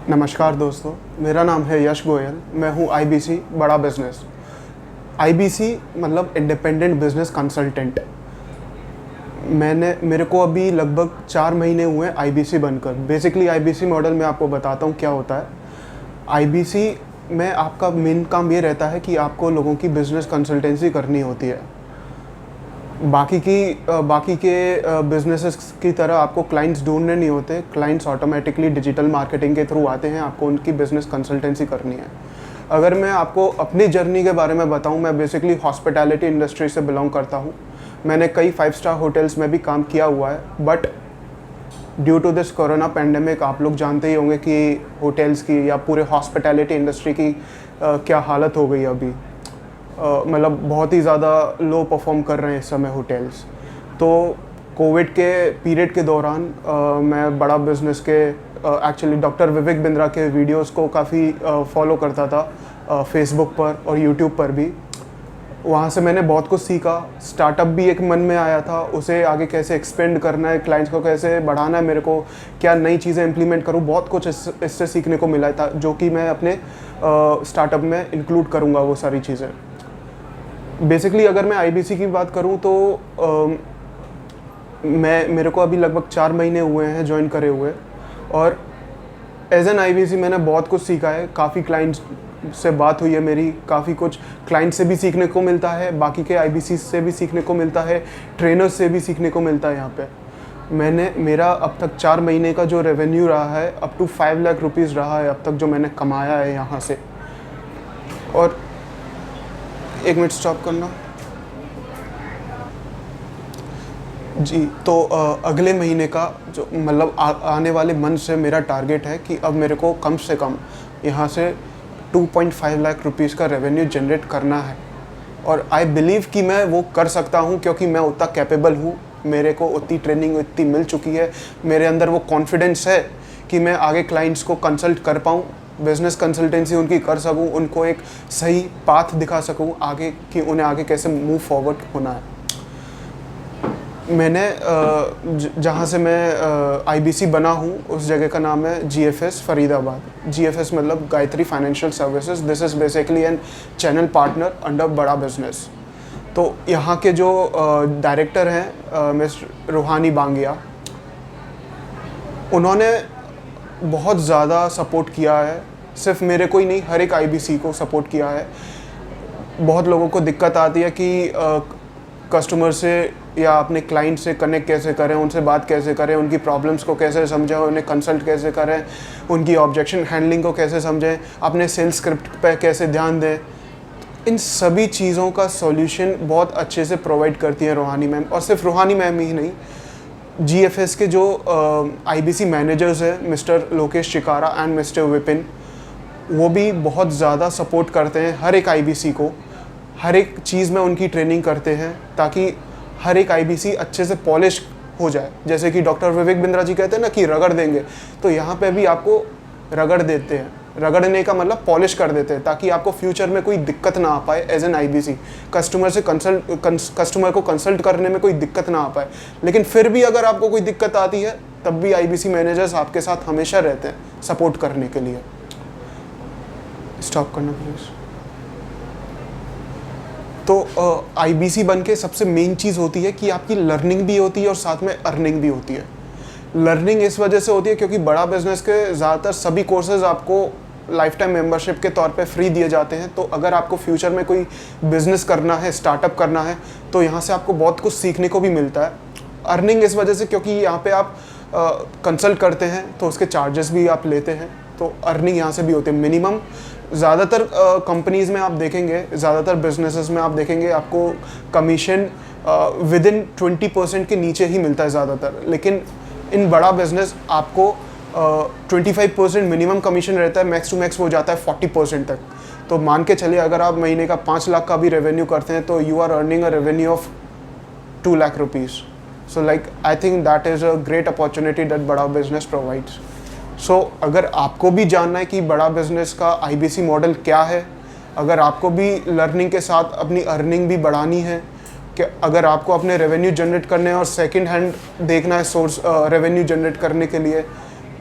नमस्कार दोस्तों, मेरा नाम है यश गोयल। मैं हूँ आईबीसी बड़ा बिज़नेस। आईबीसी मतलब इंडिपेंडेंट बिज़नेस कंसल्टेंट। मेरे को अभी लगभग 4 महीने हुए हैं आईबीसी बनकर। बेसिकली आईबीसी मॉडल मैं आपको बताता हूँ क्या होता है। आईबीसी में आपका मेन काम ये रहता है कि आपको लोगों की बिज़नेस कंसल्टेंसी करनी होती है। बाकी के बिजनेसेस की तरह आपको क्लाइंट्स ढूंढने नहीं होते। क्लाइंट्स ऑटोमेटिकली डिजिटल मार्केटिंग के थ्रू आते हैं, आपको उनकी बिज़नेस कंसल्टेंसी करनी है। अगर मैं आपको अपनी जर्नी के बारे में बताऊं, मैं बेसिकली हॉस्पिटैलिटी इंडस्ट्री से बिलोंग करता हूं। मैंने कई 5 स्टार होटल्स में भी काम किया हुआ है, but due to this corona pandemic आप लोग जानते ही होंगे कि होटल्स की या पूरे हॉस्पिटैलिटी इंडस्ट्री की क्या हालत हो गई अभी। मतलब बहुत ही ज़्यादा लो परफॉर्म कर रहे हैं इस समय होटल्स। तो कोविड के पीरियड के दौरान मैं बड़ा बिज़नेस के एक्चुअली डॉक्टर विवेक बिंद्रा के वीडियोस को काफ़ी फॉलो करता था फेसबुक पर और यूट्यूब पर भी। वहाँ से मैंने बहुत कुछ सीखा। स्टार्टअप भी एक मन में आया था, उसे आगे कैसे एक्सपेंड करना है, क्लाइंट्स को कैसे बढ़ाना है, मेरे को क्या नई चीज़ें इम्प्लीमेंट करूँ। बहुत कुछ इससे सीखने को मिला था, जो कि मैं अपने स्टार्टअप में इंक्लूड करूँगा वो सारी चीज़ें। बेसिकली अगर मैं आईबीसी की बात करूं तो मेरे को अभी लगभग 4 महीने हुए हैं ज्वाइन करे हुए, और एज एन आईबीसी मैंने बहुत कुछ सीखा है। काफ़ी क्लाइंट्स से बात हुई है मेरी, काफ़ी कुछ क्लाइंट से भी सीखने को मिलता है, बाकी के आईबीसी से भी सीखने को मिलता है, ट्रेनर्स से भी सीखने को मिलता है। यहाँ पे मेरा अब तक 4 महीने का जो रेवेन्यू रहा है, अप टू 5 लाख रुपीज़ रहा है अब तक जो मैंने कमाया है यहाँ से। और 1 मिनट स्टॉप करना जी। तो अगले महीने का जो मतलब आने वाले मंथ से मेरा टारगेट है कि अब मेरे को कम से कम यहाँ से 2.5 लाख रुपीज़ का रेवेन्यू जनरेट करना है। और आई बिलीव कि मैं वो कर सकता हूँ, क्योंकि मैं उतना कैपेबल हूँ। मेरे को उतनी ट्रेनिंग इतनी मिल चुकी है, मेरे अंदर वो कॉन्फिडेंस है कि मैं आगे क्लाइंट्स को कंसल्ट कर पाऊँ, बिज़नेस कंसल्टेंसी उनकी कर सकूं, उनको एक सही पाथ दिखा सकूं आगे कि उन्हें आगे कैसे मूव फॉरवर्ड होना है। मैंने जहाँ से मैं आईबीसी बना हूँ उस जगह का नाम है जीएफएस फरीदाबाद। जीएफएस मतलब Gayatri financial services. This is basically an channel partner under Bada Business. तो यहाँ के जो डायरेक्टर हैं मिस्टर रूहानी बांगिया, उन्होंने बहुत ज़्यादा सपोर्ट किया है। सिर्फ मेरे को ही नहीं, हर एक आईबीसी को सपोर्ट किया है। बहुत लोगों को दिक्कत आती है कि कस्टमर से या अपने क्लाइंट से कनेक्ट कैसे करें, उनसे बात कैसे करें, उनकी प्रॉब्लम्स को कैसे समझें, उन्हें कंसल्ट कैसे करें, उनकी ऑब्जेक्शन हैंडलिंग को कैसे समझें, अपने सेल्स स्क्रिप्ट पर कैसे ध्यान दें। इन सभी चीज़ों का सॉल्यूशन बहुत अच्छे से प्रोवाइड करती हैं रूहानी मैम। और सिर्फ रूहानी मैम ही नहीं, जीएफएस के जो आईबीसी मैनेजर्स हैं mister Lokesh चिकारा and mister Vipin, वो भी बहुत ज़्यादा सपोर्ट करते हैं हर एक आईबीसी को। हर एक चीज़ में उनकी ट्रेनिंग करते हैं ताकि हर एक आईबीसी अच्छे से पॉलिश हो जाए। जैसे कि डॉक्टर विवेक बिंद्रा जी कहते हैं ना कि रगड़ देंगे, तो यहाँ पे भी आपको रगड़ देते हैं। रगड़ने का मतलब पॉलिश कर देते हैं, ताकि आपको फ्यूचर में कोई दिक्कत ना आ पाए एज एन आईबीसी। कस्टमर को कंसल्ट करने में कोई दिक्कत ना आ पाए। लेकिन फिर भी अगर आपको कोई दिक्कत आती है, तब भी आईबीसी मैनेजर्स आपके साथ हमेशा रहते हैं सपोर्ट करने के लिए। स्टॉप करना प्लीज़। तो आईबीसी बन के सबसे मेन चीज़ होती है कि आपकी लर्निंग भी होती है और साथ में अर्निंग भी होती है। लर्निंग इस वजह से होती है क्योंकि बड़ा बिजनेस के ज़्यादातर सभी कोर्सेज आपको लाइफ टाइम मेंबरशिप के तौर पे फ्री दिए जाते हैं। तो अगर आपको फ्यूचर में कोई बिज़नेस करना है, स्टार्टअप करना है, तो यहाँ से आपको बहुत कुछ सीखने को भी मिलता है। अर्निंग इस वजह से क्योंकि यहाँ पे आप कंसल्ट करते हैं तो उसके चार्जेस भी आप लेते हैं, तो अर्निंग यहाँ से भी होती है। मिनिमम ज़्यादातर कंपनीज़ में आप देखेंगे, ज़्यादातर बिजनेसेस में आप देखेंगे आपको कमीशन विद इन 20% के नीचे ही मिलता है ज़्यादातर। लेकिन इन बड़ा बिजनेस आपको 25% मिनिमम कमीशन रहता है, मैक्स टू मैक्स हो जाता है 40% तक। तो मान के चलिए अगर आप महीने का 5 लाख का भी रेवेन्यू करते हैं तो you are earning a revenue of 2 lakh rupees. So like I think that is a great opportunity that Bada Business provides. So अगर आपको भी जानना है कि बड़ा बिजनेस का आईबीसी मॉडल क्या है, अगर आपको भी लर्निंग के साथ अपनी अर्निंग भी बढ़ानी है, कि अगर आपको अपने रेवेन्यू जनरेट करने और सेकंड हैंड देखना है सोर्स रेवेन्यू जनरेट करने के लिए,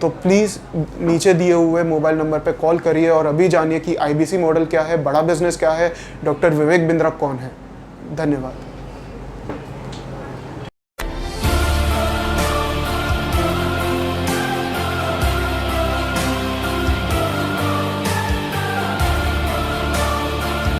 तो प्लीज़ नीचे दिए हुए मोबाइल नंबर पे कॉल करिए और अभी जानिए कि आईबीसी मॉडल क्या है, बड़ा बिजनेस क्या है, डॉक्टर विवेक बिंद्रा कौन है। धन्यवाद।